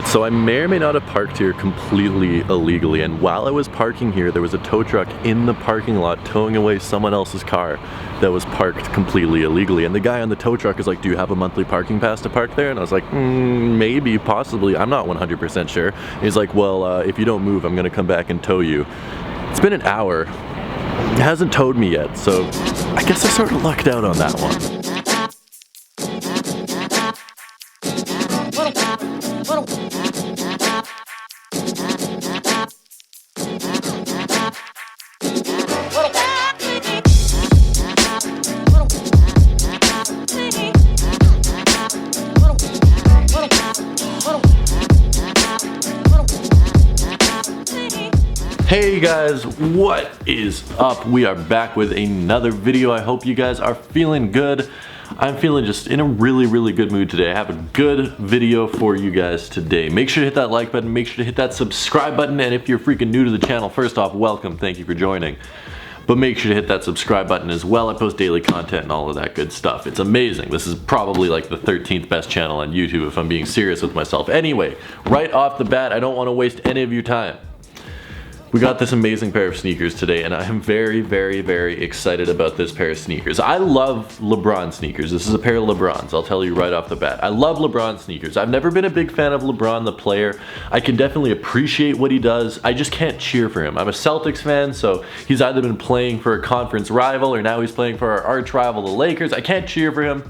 So I may or may not have parked here completely illegally, and while I was parking here, there was a tow truck in the parking lot towing away someone else's car that was parked completely illegally. And the guy on the tow truck is like, "Do you have a monthly parking pass to park there?" And I was like, maybe, possibly, I'm not 100% sure. And he's like, "Well, if you don't move, I'm gonna come back and tow you." It's been an hour. It hasn't towed me yet, so I guess I sort of lucked out on that one. Hey guys, what is up? We are back with another video. I hope you guys are feeling good. I'm feeling just in a really good mood today. I have a good video for you guys today. Make sure to hit that like button, make sure to hit that subscribe button, and if you're freaking new to the channel, first off, welcome, thank you for joining. But make sure to hit that subscribe button as well. I post daily content and all of that good stuff. It's amazing. This is probably like the 13th best channel on YouTube if I'm being serious with myself. Anyway, right off the bat, I don't want to waste any of your time. We got this amazing pair of sneakers today, and I am very excited about this pair of sneakers. I love LeBron sneakers. This is a pair of LeBrons, I'll tell you right off the bat. I love LeBron sneakers. I've never been a big fan of LeBron the player. I can definitely appreciate what he does. I just can't cheer for him. I'm a Celtics fan, so he's either been playing for a conference rival or now he's playing for our arch rival, the Lakers. I can't cheer for him,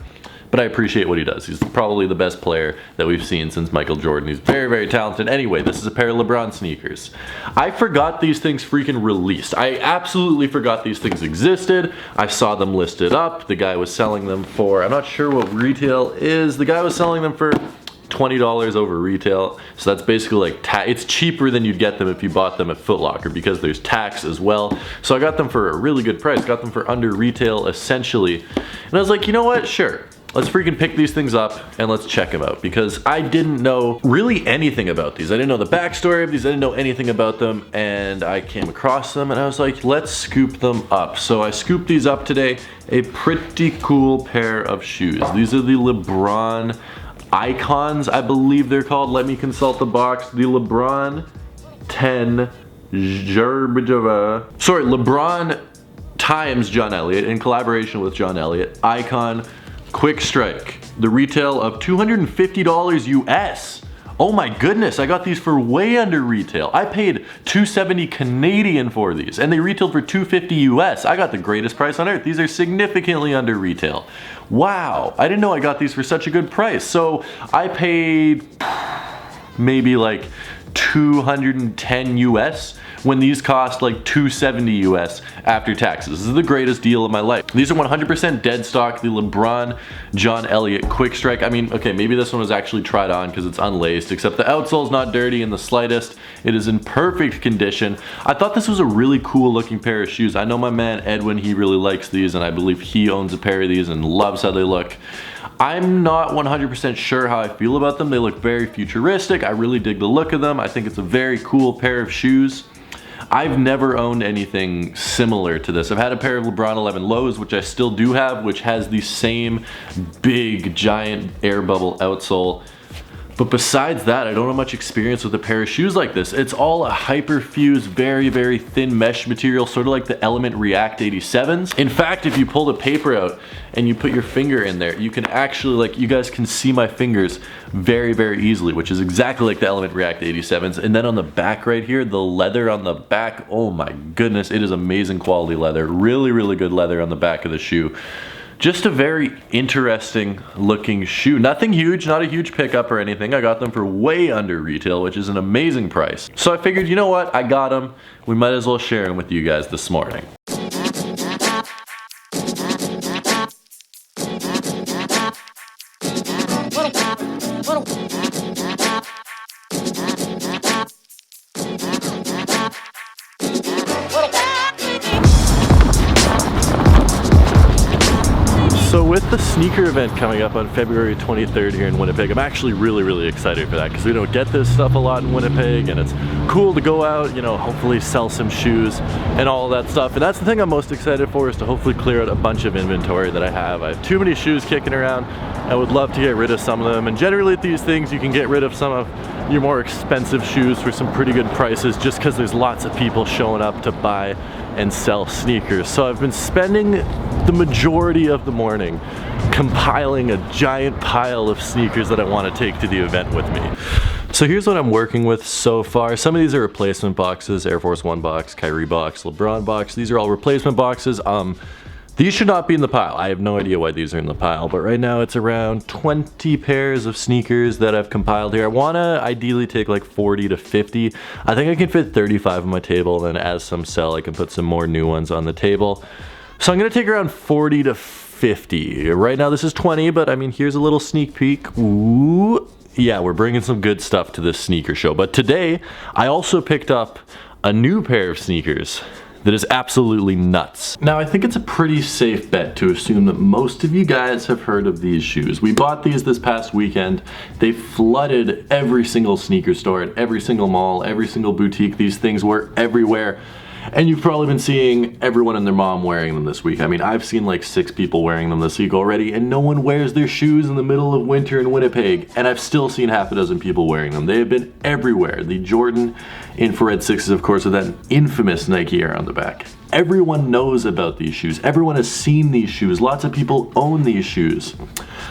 but I appreciate what he does. He's probably the best player that we've seen since Michael Jordan. He's very talented. Anyway, this is a pair of LeBron sneakers. I forgot these things freaking released. I absolutely forgot these things existed. I saw them listed up. The guy was selling them for, I'm not sure what retail is. The guy was selling them for $20 over retail. So that's basically like it's cheaper than you'd get them if you bought them at Foot Locker because there's tax as well. So I got them for a really good price. Got them for under retail essentially. And I was like, you know what? Sure. Let's freaking pick these things up and let's check them out because I didn't know really anything about these. I didn't know the backstory of these. I didn't know anything about them, and I came across them and I was like, let's scoop them up. So I scooped these up today. A pretty cool pair of shoes. These are the LeBron Icons, I believe they're called. Let me consult the box. The LeBron 10 LeBron times John Elliott in collaboration with John Elliott. Icon Quick Strike. The retail of $250 US. Oh my goodness, I got these for way under retail. I paid $270 Canadian for these, and they retailed for $250 US. I got the greatest price on earth. These are significantly under retail. Wow, I didn't know I got these for such a good price. So I paid maybe like $210 US when these cost like $270 US after taxes. This is the greatest deal of my life. These are 100% dead stock, the LeBron John Elliott Quick Strike. I mean, okay, maybe this one was actually tried on because it's unlaced, except the outsole's not dirty in the slightest. It is in perfect condition. I thought this was a really cool looking pair of shoes. I know my man Edwin, he really likes these, and I believe he owns a pair of these and loves how they look. I'm not 100% sure how I feel about them. They look very futuristic. I really dig the look of them. I think it's a very cool pair of shoes. I've never owned anything similar to this. I've had a pair of LeBron 11 lows, which I still do have, which has the same big giant air bubble outsole. But besides that, I don't have much experience with a pair of shoes like this. It's all a hyperfused, very thin mesh material, sort of like the Element React 87s. In fact, if you pull the paper out and you put your finger in there, you can actually, like, you guys can see my fingers very easily, which is exactly like the Element React 87s. And then on the back right here, the leather on the back, oh my goodness, it is amazing quality leather. Really good leather on the back of the shoe. Just a very interesting looking shoe. Nothing huge, not a huge pickup or anything. I got them for way under retail, which is an amazing price. So I figured, you know what? I got them. We might as well share them with you guys this morning. So with the sneaker event coming up on February 23rd here in Winnipeg, I'm actually really excited for that because we don't get this stuff a lot in Winnipeg, and it's cool to go out, you know, hopefully sell some shoes and all that stuff. And that's the thing I'm most excited for, is to hopefully clear out a bunch of inventory that I have. I have too many shoes kicking around. I would love to get rid of some of them, and generally at these things you can get rid of some of your more expensive shoes for some pretty good prices just because there's lots of people showing up to buy and sell sneakers. So I've been spending the majority of the morning compiling a giant pile of sneakers that I want to take to the event with me. So here's what I'm working with so far. Some of these are replacement boxes: Air Force One box, Kyrie box, LeBron box. These are all replacement boxes. These should not be in the pile. I have no idea why these are in the pile, but right now it's around 20 pairs of sneakers that I've compiled here. I wanna ideally take like 40 to 50. I think I can fit 35 on my table, and as some sell, I can put some more new ones on the table. So I'm gonna take around 40 to 50. Right now this is 20, but I mean, here's a little sneak peek. Ooh. Yeah, we're bringing some good stuff to this sneaker show. But today, I also picked up a new pair of sneakers that is absolutely nuts. Now, I think it's a pretty safe bet to assume that most of you guys have heard of these shoes. We bought these this past weekend. They flooded every single sneaker store at every single mall, every single boutique. These things were everywhere. And you've probably been seeing everyone and their mom wearing them this week. I mean, I've seen like 6 people wearing them this week already, and no one wears their shoes in the middle of winter in Winnipeg. And I've still seen half a dozen people wearing them. They have been everywhere. The Jordan Infrared 6s, of course, with that infamous Nike Air on the back. Everyone knows about these shoes. Everyone has seen these shoes. Lots of people own these shoes.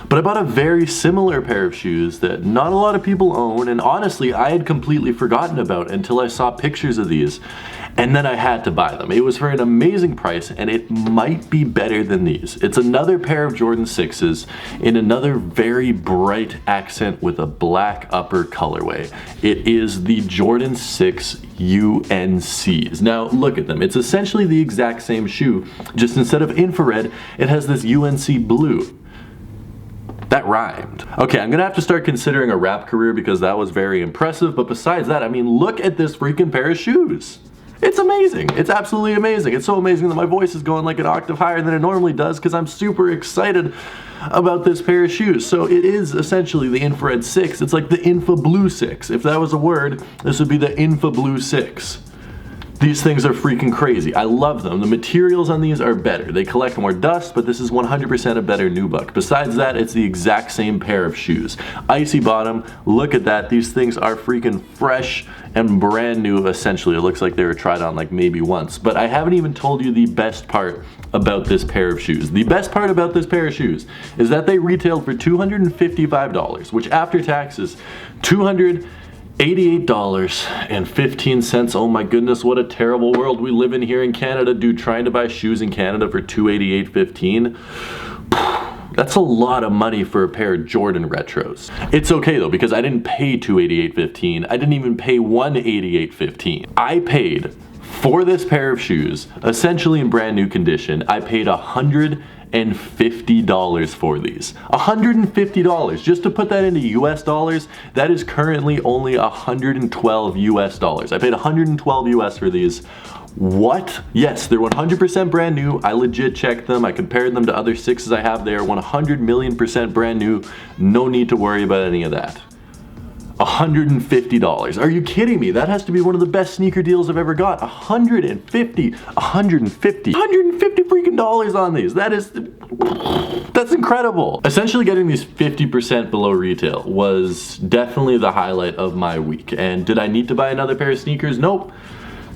But I bought a very similar pair of shoes that not a lot of people own, and honestly, I had completely forgotten about until I saw pictures of these. And then I had to buy them. It was for an amazing price, and it might be better than these. It's another pair of Jordan 6s in another very bright accent with a black upper colorway. It is the Jordan 6 UNCs. Now look at them. It's essentially the exact same shoe, just instead of infrared, it has this UNC blue. That rhymed. Okay, I'm gonna have to start considering a rap career because that was very impressive, but besides that, I mean, look at this freaking pair of shoes. It's amazing. It's absolutely amazing. It's so amazing that my voice is going like an octave higher than it normally does because I'm super excited about this pair of shoes. So it is essentially the Infrared 6. It's like the Infa Blue 6. If that was a word, this would be the Infa Blue 6. These things are freaking crazy. I love them. The materials on these are better. They collect more dust, but this is 100% a better nubuck. Besides that, it's the exact same pair of shoes. Icy bottom, look at that. These things are freaking fresh and brand new, essentially. It looks like they were tried on like maybe once. But I haven't even told you the best part about this pair of shoes. The best part about this pair of shoes is that they retailed for $255, which after tax is $288.15. Oh my goodness, what a terrible world we live in here in Canada, dude. Trying to buy shoes in Canada for $288.15. That's a lot of money for a pair of Jordan retros. It's okay though, because I didn't pay $288.15. I didn't even pay $188.15. I paid for this pair of shoes, essentially in brand new condition, I paid $150 for these. $150. Just to put that into US dollars, that is currently only $112 US dollars. I paid $112 US for these. What? Yes, they're 100% brand new. I legit checked them. I compared them to other 6s I have. They are 100,000,000% brand new. No need to worry about any of that. $150. Are you kidding me? That has to be one of the best sneaker deals I've ever got. $150 freaking dollars on these. That's incredible. Essentially getting these 50% below retail was definitely the highlight of my week. And did I need to buy another pair of sneakers? Nope.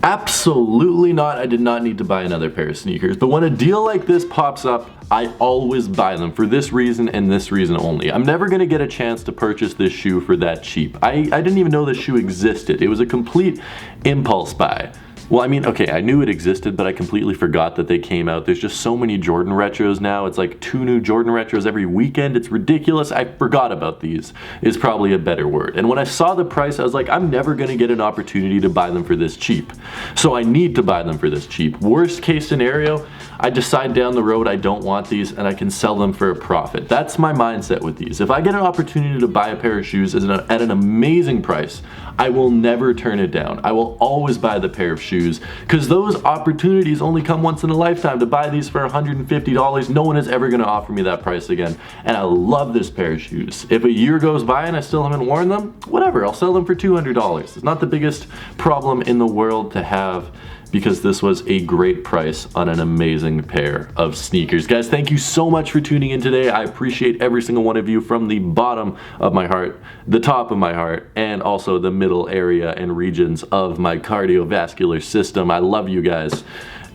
Absolutely not. I did not need to buy another pair of sneakers. But when a deal like this pops up, I always buy them for this reason and this reason only. I'm never gonna get a chance to purchase this shoe for that cheap. I didn't even know this shoe existed. It was a complete impulse buy. Well, I mean, okay, I knew it existed, but I completely forgot that they came out. There's just so many Jordan retros now. It's like 2 new Jordan retros every weekend. It's ridiculous. I forgot about these, is probably a better word. And when I saw the price, I was like, I'm never gonna get an opportunity to buy them for this cheap. So I need to buy them for this cheap. Worst case scenario, I decide down the road I don't want these and I can sell them for a profit. That's my mindset with these. If I get an opportunity to buy a pair of shoes at an amazing price, I will never turn it down. I will always buy the pair of shoes because those opportunities only come once in a lifetime. To buy these for $150, no one is ever going to offer me that price again. And I love this pair of shoes. If a year goes by and I still haven't worn them, whatever, I'll sell them for $200. It's not the biggest problem in the world to have, because this was a great price on an amazing pair of sneakers. Guys, thank you so much for tuning in today. I appreciate every single one of you from the bottom of my heart, the top of my heart, and also the middle area and regions of my cardiovascular system. I love you guys,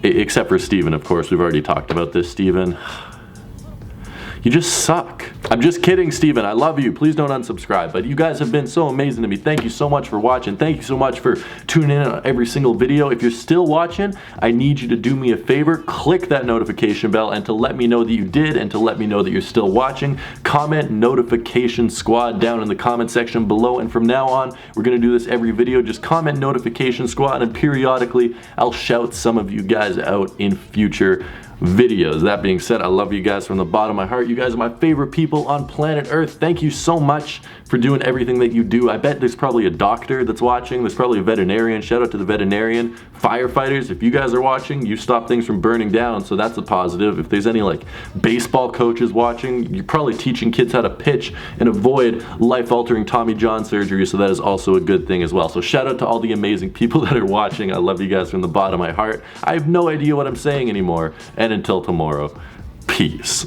except for Steven, of course. We've already talked about this, Steven. You just suck. I'm just kidding, Steven. I love you. Please don't unsubscribe. But you guys have been so amazing to me. Thank you so much for watching. Thank you so much for tuning in on every single video. If you're still watching, I need you to do me a favor. Click that notification bell and to let me know that you did, and to let me know that you're still watching. Comment notification squad down in the comment section below. And from now on, we're going to do this every video. Just comment notification squad, and periodically I'll shout some of you guys out in future videos. That being said, I love you guys from the bottom of my heart. You guys are my favorite people on planet Earth. Thank you so much for doing everything that you do. I bet there's probably a doctor that's watching. There's probably a veterinarian. Shout out to the veterinarian. Firefighters, if you guys are watching, you stop things from burning down, so that's a positive. If there's any like baseball coaches watching, you're probably teaching kids how to pitch and avoid life-altering Tommy John surgery, so that is also a good thing as well. So shout out to all the amazing people that are watching. I love you guys from the bottom of my heart. I have no idea what I'm saying anymore. And until tomorrow, peace.